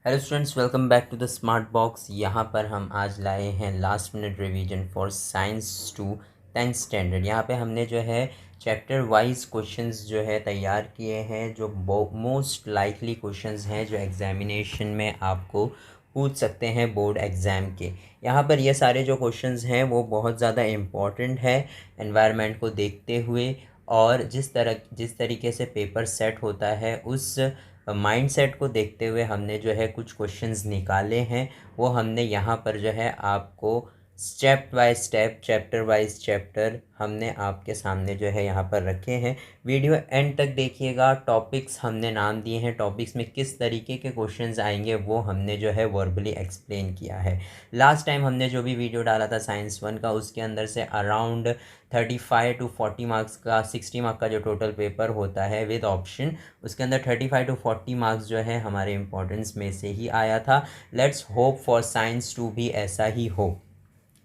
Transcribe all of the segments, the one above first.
Hello students, welcome back to the smart box. यहाँ पर हम आज लाए हैं last minute revision for science to 10th standard. यहाँ पे हमने जो है चैप्टर वाइज क्वेश्चंस जो है तैयार किए हैं, जो मोस्ट लाइकली क्वेश्चंस हैं जो एग्जामिनेशन में आपको पूछ सकते हैं बोर्ड एग्ज़ाम के। यहाँ पर ये सारे जो क्वेश्चंस हैं वो बहुत ज़्यादा इम्पॉर्टेंट है एनवायरनमेंट को देखते हुए, और जिस तरीके से पेपर सेट होता है उस माइंडसेट को देखते हुए हमने जो है कुछ क्वेश्चंस निकाले हैं। वो हमने यहाँ पर जो है आपको step by step, chapter wise chapter हमने आपके सामने जो है यहाँ पर रखे हैं। वीडियो एंड तक देखिएगा। टॉपिक्स हमने नाम दिए हैं, टॉपिक्स में किस तरीके के क्वेश्चंस आएंगे वो हमने जो है वर्बली एक्सप्लेन किया है। लास्ट टाइम हमने जो भी वीडियो डाला था साइंस 1 का, उसके अंदर से अराउंड 35 to 40 मार्क्स का, 60 मार्क का जो टोटल पेपर होता है विद ऑप्शन, उसके अंदर 35 to 40 मार्क्स जो है हमारे इम्पोर्टेंस में से ही आया था। लेट्स होप फॉर साइंस 2 भी ऐसा ही हो।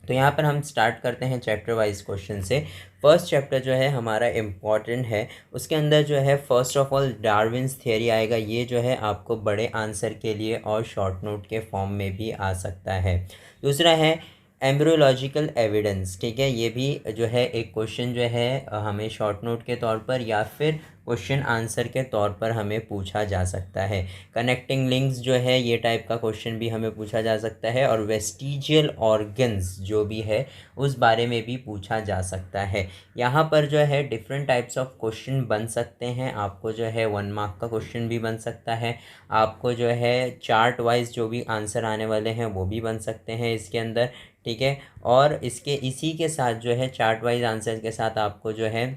तो यहाँ पर हम स्टार्ट करते हैं चैप्टर वाइज क्वेश्चन से। फर्स्ट चैप्टर जो है हमारा इम्पॉर्टेंट है। उसके अंदर जो है first of all Darwin's theory आएगा। ये जो है आपको बड़े आंसर के लिए और शॉर्ट नोट के फॉर्म में भी आ सकता है। दूसरा है एम्ब्रियोलॉजिकल एविडेंस। ठीक है, ये भी जो है एक क्वेश्चन जो है हमें शॉर्ट नोट के तौर पर या फिर क्वेश्चन आंसर के तौर पर हमें पूछा जा सकता है। कनेक्टिंग लिंक्स जो है ये टाइप का क्वेश्चन भी हमें पूछा जा सकता है, और वेस्टिजियल ऑर्गन्स जो भी है उस बारे में भी पूछा जा सकता है। यहाँ पर जो है डिफरेंट टाइप्स ऑफ क्वेश्चन बन सकते हैं। आपको जो है 1 मार्क का क्वेश्चन भी बन सकता है, आपको जो है चार्ट वाइज जो भी आंसर आने वाले हैं वो भी बन सकते हैं इसके अंदर। ठीक है, और इसी के साथ जो है चार्ट वाइज आंसर के साथ आपको जो है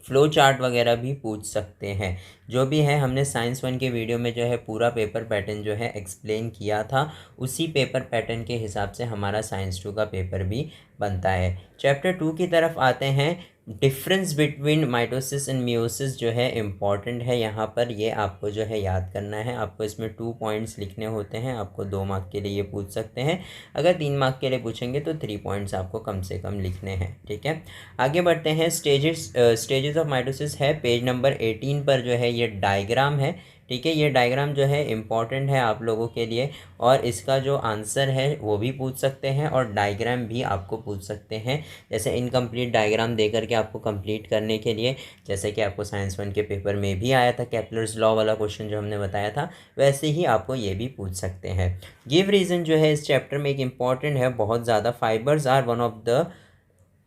फ्लो चार्ट वगैरह भी पूछ सकते हैं। जो भी है हमने साइंस 1 के वीडियो में जो है पूरा पेपर पैटर्न जो है एक्सप्लेन किया था, उसी पेपर पैटर्न के हिसाब से हमारा साइंस 2 का पेपर भी बनता है। चैप्टर 2 की तरफ आते हैं। Difference between mitosis and meiosis जो है इम्पॉर्टेंट है। यहाँ पर ये आपको जो है याद करना है। आपको इसमें 2 पॉइंट्स लिखने होते हैं। आपको 2 मार्क के लिए ये पूछ सकते हैं। अगर 3 मार्क के लिए पूछेंगे तो 3 पॉइंट्स आपको कम से कम लिखने हैं। ठीक है, आगे बढ़ते हैं। स्टेजेस ऑफ माइटोसिस है पेज नंबर 18 पर जो है ये डायग्राम है। ठीक है, ये डायग्राम जो है इम्पॉर्टेंट है आप लोगों के लिए, और इसका जो आंसर है वो भी पूछ सकते हैं और डायग्राम भी आपको पूछ सकते हैं। जैसे इनकम्प्लीट डायग्राम दे करके आपको कंप्लीट करने के लिए, जैसे कि आपको साइंस 1 के पेपर में भी आया था केपलर्स लॉ वाला क्वेश्चन जो हमने बताया था, वैसे ही आपको ये भी पूछ सकते हैं। गिव रीज़न जो है इस चैप्टर में एक इम्पॉर्टेंट है बहुत ज़्यादा। Fibres are one of the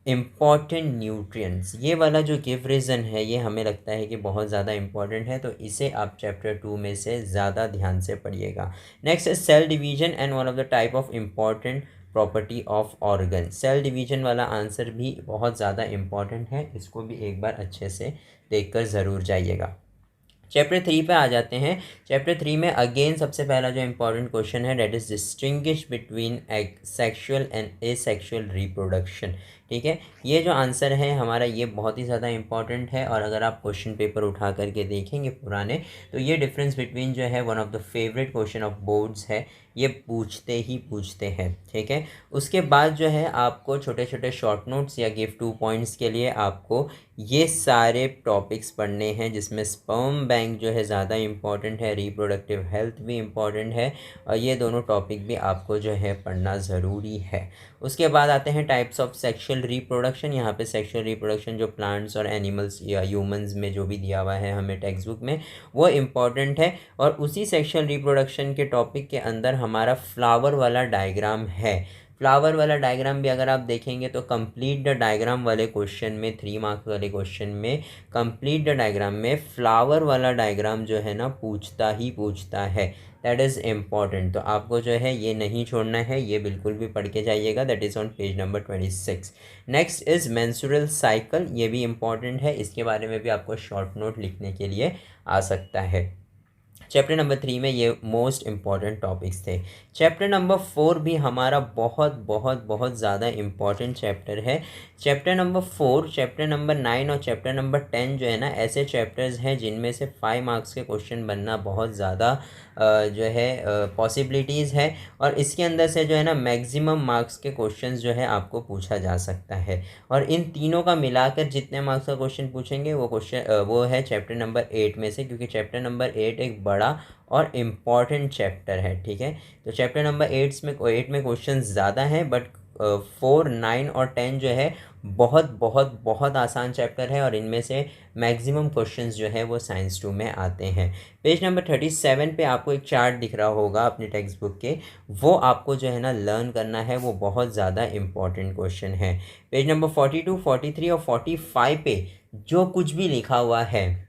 important nutrients. ये वाला जो गिव रीज़न है ये हमें लगता है कि बहुत ज़्यादा इम्पॉर्टेंट है, तो इसे आप चैप्टर 2 में से ज़्यादा ध्यान से पढ़िएगा। नेक्स्ट है cell division and one of the type of important property of organ. Cell division वाला आंसर भी बहुत ज़्यादा इम्पॉर्टेंट है, इसको भी एक बार अच्छे से देखकर ज़रूर जाइएगा। चैप्टर 3 पे आ जाते हैं। चैप्टर 3 में अगेन सबसे पहला जो इम्पोर्टेंट क्वेश्चन है that is distinguish between sexual and asexual reproduction. ठीक है, ये जो आंसर है हमारा ये बहुत ही ज़्यादा इंपॉर्टेंट है, और अगर आप क्वेश्चन पेपर उठा करके देखेंगे पुराने, तो ये डिफरेंस बिटवीन जो है one of the favourite question of boards है, ये पूछते हैं। ठीक है, उसके बाद जो है आपको छोटे छोटे शॉर्ट नोट्स या गिव 2 पॉइंट्स के लिए आपको ये सारे टॉपिक्स पढ़ने हैं, जिसमें स्पर्म बैंक जो है ज़्यादा इम्पॉर्टेंट है, रिप्रोडक्टिव हेल्थ भी इम्पॉर्टेंट है, और ये दोनों टॉपिक भी आपको जो है पढ़ना ज़रूरी है। उसके बाद आते हैं टाइप्स ऑफ सेक्शुअल रिप्रोडक्शन। यहाँ पे सेक्शुअल रिप्रोडक्शन जो प्लांट्स और एनिमल्स या ह्यूमंस में जो भी दिया हुआ है हमें टेक्स्ट बुक में, वो इम्पॉर्टेंट है। और उसी सेक्शुअल रिप्रोडक्शन के टॉपिक के अंदर हमारा फ्लावर वाला डायग्राम है। फ्लावर वाला डायग्राम भी अगर आप देखेंगे तो कंप्लीट द डायग्राम वाले क्वेश्चन में, 3 मार्क्स वाले क्वेश्चन में कंप्लीट द डायग्राम में फ्लावर वाला डायग्राम जो है ना पूछता है। दैट इज़ इम्पॉर्टेंट, तो आपको जो है ये नहीं छोड़ना है, ये बिल्कुल भी पढ़ के जाइएगा। That is on page number 26। Next is menstrual cycle, ये भी इम्पॉर्टेंट है, इसके बारे में भी आपको शॉर्ट नोट लिखने के लिए आ सकता है। चैप्टर नंबर 3 में ये मोस्ट इम्पॉर्टेंट टॉपिक्स थे। चैप्टर नंबर 4 भी हमारा बहुत बहुत बहुत ज़्यादा इम्पॉर्टेंट चैप्टर है। चैप्टर नंबर 4, चैप्टर नंबर 9 और चैप्टर नंबर 10 जो है ना, ऐसे चैप्टर्स हैं जिनमें से 5 मार्क्स के क्वेश्चन बनना बहुत ज़्यादा जो है पॉसिबिलिटीज़ है, और इसके अंदर से जो है ना मैक्सिमम मार्क्स के क्वेश्चंस जो है आपको पूछा जा सकता है। और इन तीनों का मिलाकर जितने मार्क्स का क्वेश्चन पूछेंगे वो है चैप्टर नंबर 8 में से, क्योंकि चैप्टर नंबर 8 एक बड़ा बड़ा और इम्पॉर्टेंट चैप्टर है, ठीक है। तो चैप्टर नंबर 8 में क्वेश्चन ज़्यादा हैं, बट 4, 9 और 10 जो है बहुत बहुत बहुत आसान चैप्टर है, और इनमें से मैक्सिमम क्वेश्चंस जो है वो साइंस 2 में आते हैं। पेज नंबर 37 पे आपको एक चार्ट दिख रहा होगा अपनी टेक्स्ट बुक के, वो आपको जो है ना लर्न करना है, वो बहुत ज़्यादा इम्पॉर्टेंट क्वेश्चन है। पेज नंबर 42, 43 और 45 पे जो कुछ भी लिखा हुआ है,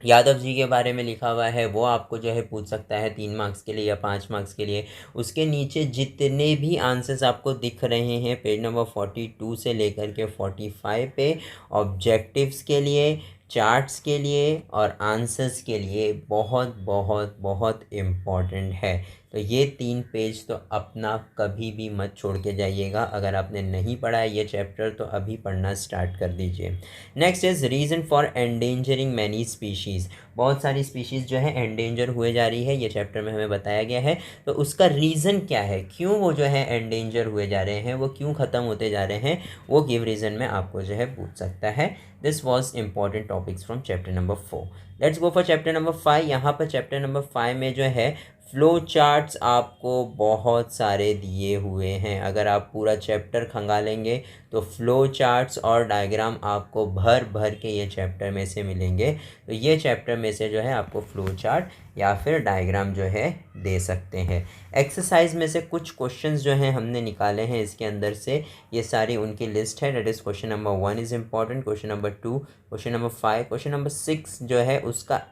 यादव जी के बारे में लिखा हुआ है, वो आपको जो है पूछ सकता है 3 मार्क्स के लिए या 5 मार्क्स के लिए। उसके नीचे जितने भी आंसर्स आपको दिख रहे हैं पेज नंबर 42 से लेकर के 45 पे, ऑब्जेक्टिव्स के लिए, चार्ट्स के लिए और आंसर्स के लिए बहुत बहुत बहुत इम्पॉर्टेंट है। तो ये 3 पेज तो अपना कभी भी मत छोड़ के जाइएगा। अगर आपने नहीं पढ़ा है ये चैप्टर तो अभी पढ़ना स्टार्ट कर दीजिए। Next is reason for endangering many species. बहुत सारी स्पीशीज़ जो है एंडेंजर हुए जा रही है, ये चैप्टर में हमें बताया गया है। तो उसका रीज़न क्या है, क्यों वो जो है एंडेंजर हुए जा रहे हैं, वो क्यों ख़त्म होते जा रहे हैं, वो गिव रीज़न में आपको जो है पूछ सकता है। This was important topics from chapter number 4। Let's go for chapter number 5। यहाँ पर चैप्टर नंबर 5 में जो है फ्लो चार्ट्स आपको बहुत सारे दिए हुए हैं। अगर आप पूरा चैप्टर खंगालेंगे तो फ्लो चार्ट्स और डायग्राम आपको भर भर के ये चैप्टर में से मिलेंगे। तो ये चैप्टर में से जो है आपको फ्लो चार्ट या फिर डायग्राम जो है दे सकते हैं। एक्सरसाइज में से कुछ क्वेश्चंस जो हैं हमने निकाले हैं इसके अंदर से, ये सारी उनकी लिस्ट है। That is question number 1 is important, question number 2, question number 5, question number 6 जो है उसका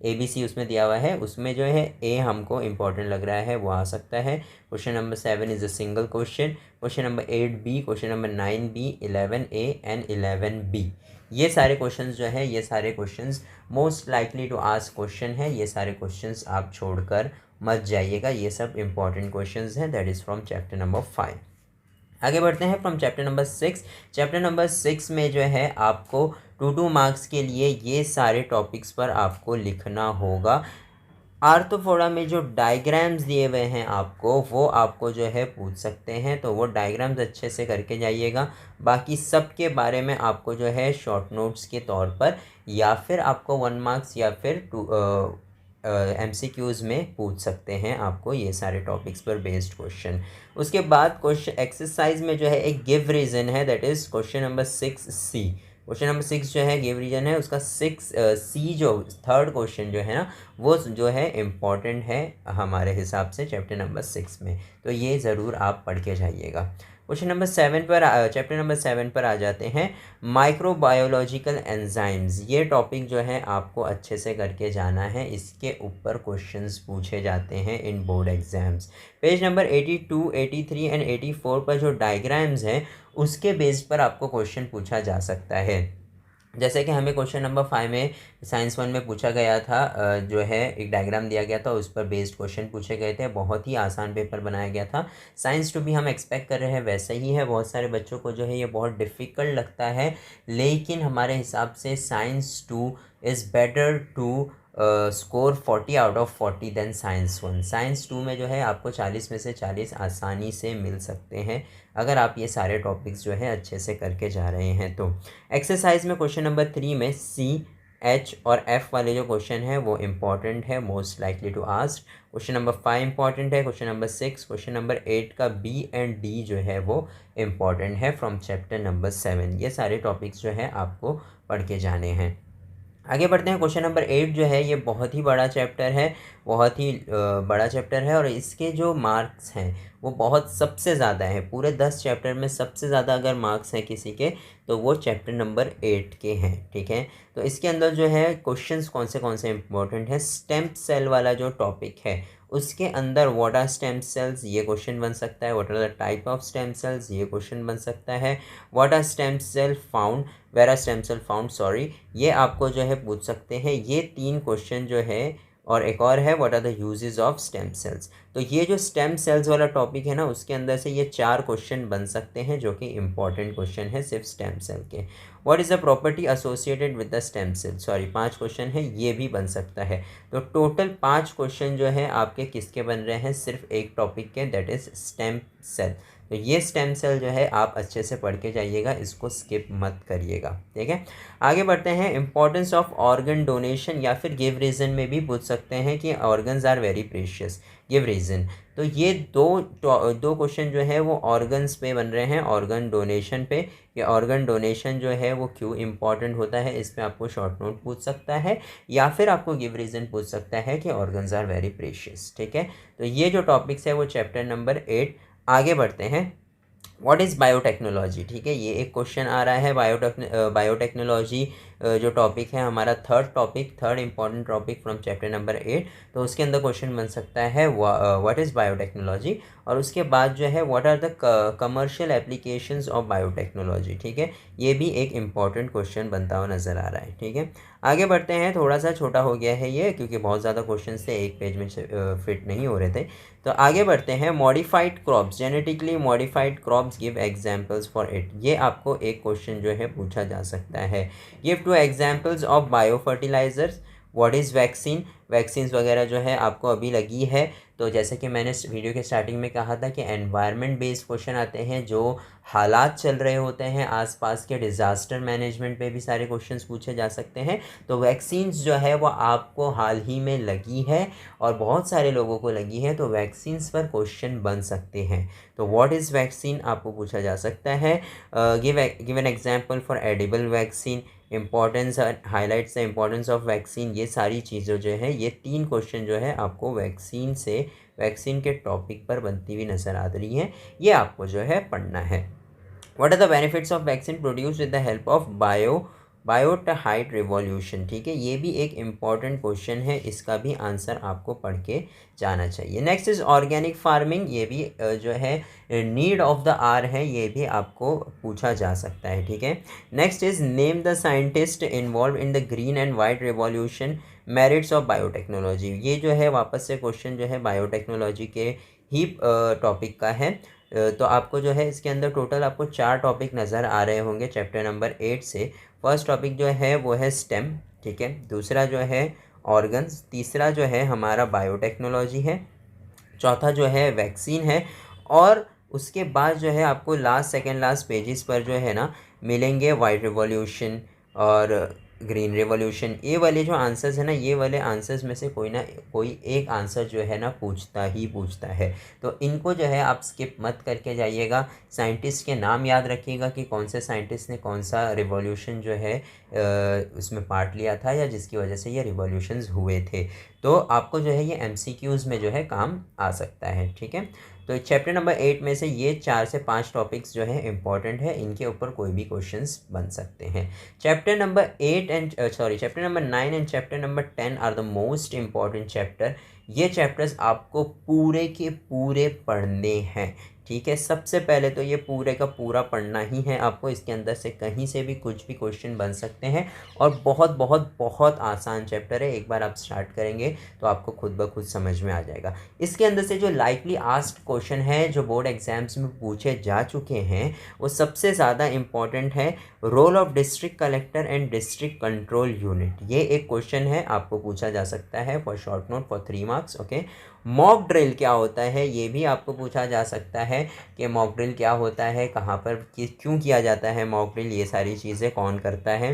ABC उसमें दिया हुआ है, उसमें जो है ए हमको इम्पॉर्टेंट लग रहा है, वो आ सकता है। Question number 7 is a single question, question number 8B, question number 9B, 11A and 11B। ये सारे क्वेश्चंस जो है, ये सारे questions most likely to ask question है। ये सारे क्वेश्चंस आप छोड़कर मत जाइएगा, ये सब इंपॉर्टेंट क्वेश्चंस हैं। That is from chapter number 5। आगे बढ़ते हैं from chapter number 6। Chapter number 6 में जो है आपको 2 मार्क्स के लिए ये सारे टॉपिक्स पर आपको लिखना होगा। आर्थ्रोपोडा में जो डायग्राम्स दिए हुए हैं आपको, वो आपको जो है पूछ सकते हैं, तो वो डायग्राम्स अच्छे से करके जाइएगा। बाकी सब के बारे में आपको जो है शॉर्ट नोट्स के तौर पर या फिर आपको 1 मार्क्स या फिर MCQs में पूछ सकते हैं आपको ये सारे टॉपिक्स पर बेस्ड क्वेश्चन। उसके बाद क्वेश्चन एक्सरसाइज में जो है एक गिव रीज़न है, that is question number 6C। Question number 6 जो है गिव रीजन है, उसका 6C जो थर्ड क्वेश्चन जो है ना, वो जो है इम्पॉर्टेंट है हमारे हिसाब से चैप्टर नंबर 6 में। तो ये ज़रूर आप पढ़ के जाइएगा। क्वेश्चन नंबर 7 पर चैप्टर नंबर 7 पर आ जाते हैं, माइक्रोबायोलॉजिकल एंजाइम्स। ये टॉपिक जो है आपको अच्छे से करके जाना है, इसके ऊपर क्वेश्चंस पूछे जाते हैं इन board exams. Page number 82, 83 and 84 पर जो डायग्राम्स हैं उसके बेस पर आपको क्वेश्चन पूछा जा सकता है। जैसे कि हमें क्वेश्चन नंबर 5 में साइंस 1 में पूछा गया था, जो है एक डायग्राम दिया गया था, उस पर बेस्ड क्वेश्चन पूछे गए थे। बहुत ही आसान पेपर बनाया गया था। साइंस 2 भी हम एक्सपेक्ट कर रहे हैं वैसे ही है। बहुत सारे बच्चों को जो है ये बहुत डिफ़िकल्ट लगता है, लेकिन हमारे हिसाब से science 2 is better to score 40 out of 40 then science 1। Science 2 में जो है आपको 40 में से 40 आसानी से मिल सकते हैं, अगर आप ये सारे टॉपिक्स जो है अच्छे से करके जा रहे हैं तो। एक्सरसाइज में क्वेश्चन नंबर 3 में C, H और F वाले जो क्वेश्चन है वो इम्पॉर्टेंट है, most likely to ask. Question number 5 important है, क्वेश्चन नंबर 6, क्वेश्चन नंबर 8 का B एंड D जो है वो इम्पॉर्टेंट है फ्रॉम चैप्टर नंबर 7। ये सारे टॉपिक्स जो है आपको पढ़ के जाने हैं। आगे बढ़ते हैं। क्वेश्चन नंबर 8 जो है ये बहुत ही बड़ा चैप्टर है, बहुत ही बड़ा चैप्टर है, और इसके जो मार्क्स हैं वो बहुत सबसे ज़्यादा है। पूरे 10 चैप्टर में सबसे ज़्यादा अगर मार्क्स हैं किसी के तो वो चैप्टर नंबर 8 के हैं, ठीक है। तो इसके अंदर जो है क्वेश्चंस कौन से इंपॉर्टेंट है, स्टेम सेल वाला जो टॉपिक है उसके अंदर व्हाट आर स्टेम सेल्स, ये क्वेश्चन बन सकता है। What are the type of stem cells, ये क्वेश्चन बन सकता है। What are stem cell found, where are stem cell found, sorry, ये आपको जो है पूछ सकते हैं। ये 3 क्वेश्चन जो है, और एक और है what are the uses of stem cells. तो ये जो स्टेम सेल्स वाला टॉपिक है ना, उसके अंदर से ये 4 क्वेश्चन बन सकते हैं जो कि इम्पॉर्टेंट क्वेश्चन है सिर्फ स्टेम सेल के। What is the property associated with the stem cell, sorry 5 question है, ये भी बन सकता है। तो टोटल 5 क्वेश्चन जो है आपके किसके बन रहे हैं, सिर्फ एक टॉपिक के, दैट इज़ स्टेम सेल। तो ये स्टेम सेल जो है आप अच्छे से पढ़ के जाइएगा, इसको स्किप मत करिएगा, ठीक है। आगे बढ़ते हैं, इंपॉर्टेंस ऑफ ऑर्गन डोनेशन, या फिर गिव रीज़न में भी पूछ सकते हैं कि organs are very precious, give reason. तो ये दो क्वेश्चन जो है वो ऑर्गन्स पे बन रहे हैं, ऑर्गन डोनेशन पे। ये ऑर्गन डोनेशन जो है वो क्यों इम्पॉर्टेंट होता है, इस पर आपको शॉर्ट नोट पूछ सकता है, या फिर आपको गिव रीज़न पूछ सकता है कि ऑर्गन्स आर वेरी प्रेशियस, ठीक है। तो ये जो टॉपिक्स है वो चैप्टर नंबर 8। आगे बढ़ते हैं, व्हाट इज़ बायोटेक्नोलॉजी, ठीक है, ये एक क्वेश्चन आ रहा है। बायोटेक्नोलॉजी जो टॉपिक है हमारा third important topic from chapter number 8। तो उसके अंदर क्वेश्चन बन सकता है व्हाट इज़ बायोटेक्नोलॉजी, और उसके बाद जो है what are the commercial applications of biotechnology, ठीक है। ये भी एक इम्पॉर्टेंट क्वेश्चन बनता हुआ नज़र आ रहा है, ठीक है। आगे बढ़ते हैं, थोड़ा सा छोटा हो गया है ये, क्योंकि बहुत ज़्यादा क्वेश्चन थे, एक पेज में फिट नहीं हो रहे थे। तो आगे बढ़ते हैं, modified crops, genetically modified crops, give examples for it. ये आपको एक क्वेश्चन जो है पूछा जा सकता है। Give 2 examples of bio fertilisers. What is vaccine, vaccines वगैरह जो है आपको अभी लगी है। तो जैसे कि मैंने वीडियो के स्टार्टिंग में कहा था कि एनवायरनमेंट बेस्ड क्वेश्चन आते हैं, जो हालात चल रहे होते हैं आसपास के, डिज़ास्टर मैनेजमेंट पे भी सारे क्वेश्चंस पूछे जा सकते हैं। तो वैक्सीन्स जो है वो आपको हाल ही में लगी है और बहुत सारे लोगों को लगी है, तो वैक्सीन्स पर क्वेश्चन बन सकते हैं। तो व्हाट इज़ वैक्सीन आपको पूछा जा सकता है। Give an example for edible vaccine, importance, highlights the importance of vaccine. ये सारी चीज़ें जो है, ये 3 क्वेश्चन जो है आपको वैक्सीन के टॉपिक पर बनती हुई नज़र आ रही हैं, ये आपको जो है पढ़ना है। What are the benefits of vaccine produce with the help of biotech revolution, ठीक है। ये भी एक इम्पॉर्टेंट क्वेश्चन है, इसका भी आंसर आपको पढ़ के जाना चाहिए। नेक्स्ट इज़ ऑर्गेनिक फार्मिंग, ये भी जो है नीड ऑफ द आर है, ये भी आपको पूछा जा सकता है, ठीक है। Next is name the scientist involve in the green and white revolution, merits of biotechnology. ये जो है वापस से क्वेश्चन जो है बायोटेक्नोलॉजी के ही टॉपिक का है। तो आपको जो है इसके अंदर टोटल आपको 4 टॉपिक नज़र आ रहे होंगे चैप्टर नंबर 8 से। फर्स्ट टॉपिक जो है वो है स्टेम, ठीक है। दूसरा जो है ऑर्गन्स, तीसरा जो है हमारा बायोटेक्नोलॉजी है, चौथा जो है वैक्सीन है, और उसके बाद जो है आपको सेकेंड लास्ट पेजेस पर जो है ना मिलेंगे वाइट रिवॉल्यूशन और ग्रीन रेवोल्यूशन। ये वाले जो आंसर्स है ना, ये वाले आंसर्स में से कोई ना कोई एक आंसर जो है ना पूछता है। तो इनको जो है आप स्किप मत करके जाइएगा। साइंटिस्ट के नाम याद रखिएगा कि कौन से साइंटिस्ट ने कौन सा रिवॉल्यूशन जो है उसमें पार्ट लिया था, या जिसकी वजह से ये रिवॉल्यूशंस हुए थे। तो आपको जो है ये MCQs में जो है काम आ सकता है, ठीक है। तो चैप्टर नंबर 8 में से ये 4 से 5 टॉपिक्स जो है इंपॉर्टेंट है, इनके ऊपर कोई भी क्वेश्चंस बन सकते हैं। Chapter number 9 and chapter number 10 are the most important chapter. ये चैप्टर्स आपको पूरे के पूरे पढ़ने हैं, ठीक है। सबसे पहले तो ये पूरे का पूरा पढ़ना ही है आपको, इसके अंदर से कहीं से भी कुछ भी क्वेश्चन बन सकते हैं, और बहुत बहुत बहुत आसान चैप्टर है। एक बार आप स्टार्ट करेंगे तो आपको खुद ब खुद समझ में आ जाएगा। इसके अंदर से जो लाइकली आस्क्ड क्वेश्चन है, जो बोर्ड एग्जाम्स में पूछे जा चुके हैं, वो सबसे ज़्यादा इम्पॉर्टेंट है, role of district collector and district control unit. ये एक क्वेश्चन है, आपको पूछा जा सकता है for short note for 3 marks, okay. Mock drill क्या होता है, ये भी आपको पूछा जा सकता है कि मॉक ड्रिल क्या होता है, कहाँ पर क्यों किया जाता है मॉक ड्रिल, ये सारी चीज़ें कौन करता है।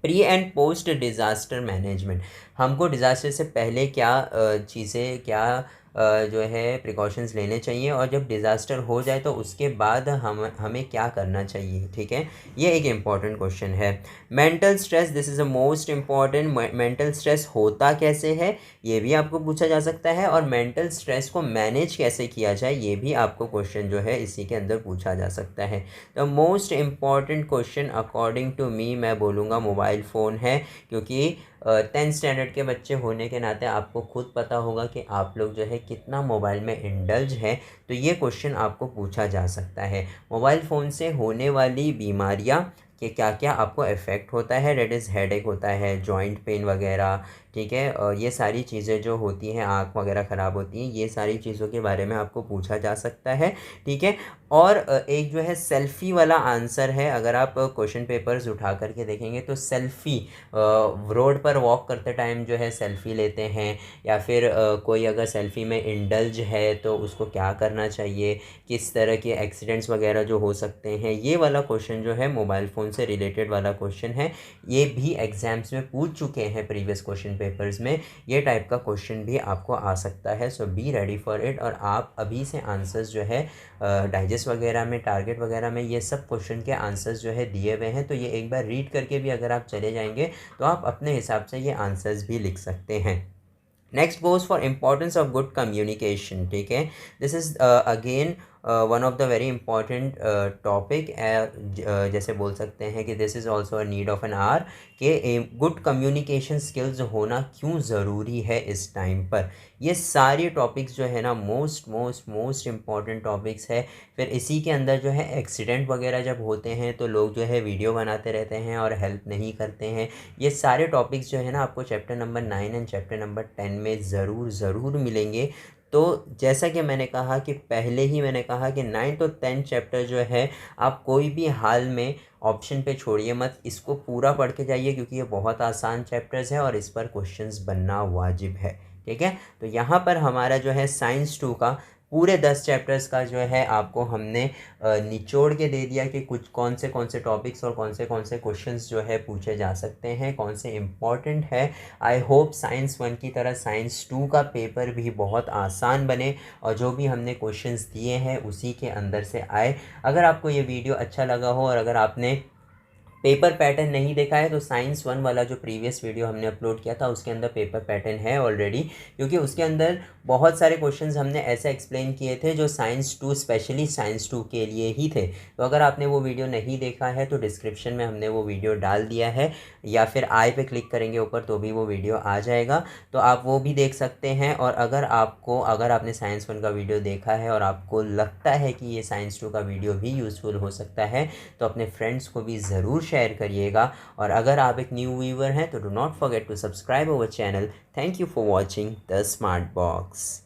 Pre and post disaster management, हमको डिज़ास्टर से पहले क्या चीज़ें, क्या जो है प्रिकॉशंस लेने चाहिए, और जब डिज़ास्टर हो जाए तो उसके बाद हमें क्या करना चाहिए, ठीक है। ये एक इम्पॉर्टेंट क्वेश्चन है। Mental stress, this is a most important. Mental stress होता कैसे है, ये भी आपको पूछा जा सकता है, और मेंटल स्ट्रेस को मैनेज कैसे किया जाए, ये भी आपको क्वेश्चन जो है इसी के अंदर पूछा जा सकता है। The most important question according to me, मैं बोलूँगा मोबाइल फ़ोन है, क्योंकि 10th स्टैंडर्ड के बच्चे होने के नाते आपको खुद पता होगा कि आप लोग जो है कितना मोबाइल में इंडल्ज है। तो ये क्वेश्चन आपको पूछा जा सकता है, मोबाइल फ़ोन से होने वाली बीमारियाँ कि क्या क्या आपको इफ़ेक्ट होता है। डेट इज़ हेडेक होता है, जॉइंट पेन वगैरह, ठीक है। और ये सारी चीज़ें जो होती हैं, आँख वगैरह ख़राब होती हैं, ये सारी चीज़ों के बारे में आपको पूछा जा सकता है, ठीक है। और एक जो है सेल्फ़ी वाला आंसर है, अगर आप क्वेश्चन पेपर्स उठा करके देखेंगे तो सेल्फ़ी रोड पर वॉक करते टाइम जो है सेल्फ़ी लेते हैं, या फिर कोई अगर सेल्फ़ी में इंडल्ज है तो उसको क्या करना चाहिए, किस तरह के एक्सीडेंट्स वगैरह जो हो सकते हैं, ये वाला क्वेश्चन जो है मोबाइल फ़ोन से रिलेटेड वाला क्वेश्चन है। ये भी एग्ज़ाम्स में पूछ चुके हैं प्रीवियस क्वेश्चन पेपर्स में, ये टाइप का क्वेश्चन भी आपको आ सकता है। सो बी रेडी फॉर इट। और आप अभी से आंसर्स जो है डाइजेस्ट वगैरह में, टारगेट वगैरह में, ये सब क्वेश्चन के आंसर्स जो है दिए हुए हैं, तो ये एक बार रीड करके भी अगर आप चले जाएंगे तो आप अपने हिसाब से ये आंसर्स भी लिख सकते हैं। Next goes for importance of good communication, ठीक है। This is again one of the very important topic. जैसे बोल सकते हैं कि this is also a need of an hour, कि गुड कम्युनिकेशन स्किल्स होना क्यों ज़रूरी है इस टाइम पर। ये सारे टॉपिक्स जो है ना मोस्ट इम्पॉर्टेंट टॉपिक्स है। फिर इसी के अंदर जो है एक्सीडेंट वगैरह जब होते हैं तो लोग जो है वीडियो बनाते रहते हैं और हेल्प नहीं करते हैं। ये सारे टॉपिक्स जो है ना आपको chapter number 9 and chapter number 10 में ज़रूर मिलेंगे। तो जैसा कि मैंने कहा कि पहले ही मैंने कहा कि 9 to 10 चैप्टर जो है आप कोई भी हाल में ऑप्शन पे छोड़िए मत, इसको पूरा पढ़ के जाइए, क्योंकि ये बहुत आसान चैप्टर्स है और इस पर क्वेश्चंस बनना वाजिब है, ठीक है। तो यहाँ पर हमारा जो है साइंस 2 का पूरे 10 चैप्टर्स का जो है आपको हमने निचोड़ के दे दिया कि कुछ कौन से टॉपिक्स और कौन से क्वेश्चंस जो है पूछे जा सकते हैं, कौन से इम्पॉर्टेंट है। आई होप साइंस 1 की तरह साइंस 2 का पेपर भी बहुत आसान बने और जो भी हमने क्वेश्चंस दिए हैं उसी के अंदर से आए। अगर आपको ये वीडियो अच्छा लगा हो और अगर आपने पेपर पैटर्न नहीं देखा है तो साइंस 1 वाला जो प्रीवियस वीडियो हमने अपलोड किया था उसके अंदर पेपर पैटर्न है ऑलरेडी, क्योंकि उसके अंदर बहुत सारे क्वेश्चंस हमने ऐसे एक्सप्लेन किए थे जो साइंस 2, स्पेशली साइंस 2 के लिए ही थे। तो अगर आपने वो वीडियो नहीं देखा है तो डिस्क्रिप्शन में हमने वो वीडियो डाल दिया है, या फिर आई पे क्लिक करेंगे ऊपर तो भी वो वीडियो आ जाएगा, तो आप वो भी देख सकते हैं। और अगर आपने साइंस 1 का वीडियो देखा है और आपको लगता है कि ये साइंस 2 का वीडियो भी यूज़फुल हो सकता है तो अपने फ्रेंड्स को भी ज़रूर शेयर करिएगा। और अगर आप एक न्यू व्यूअर हैं तो do not forget to subscribe our channel. Thank you for watching the smart box.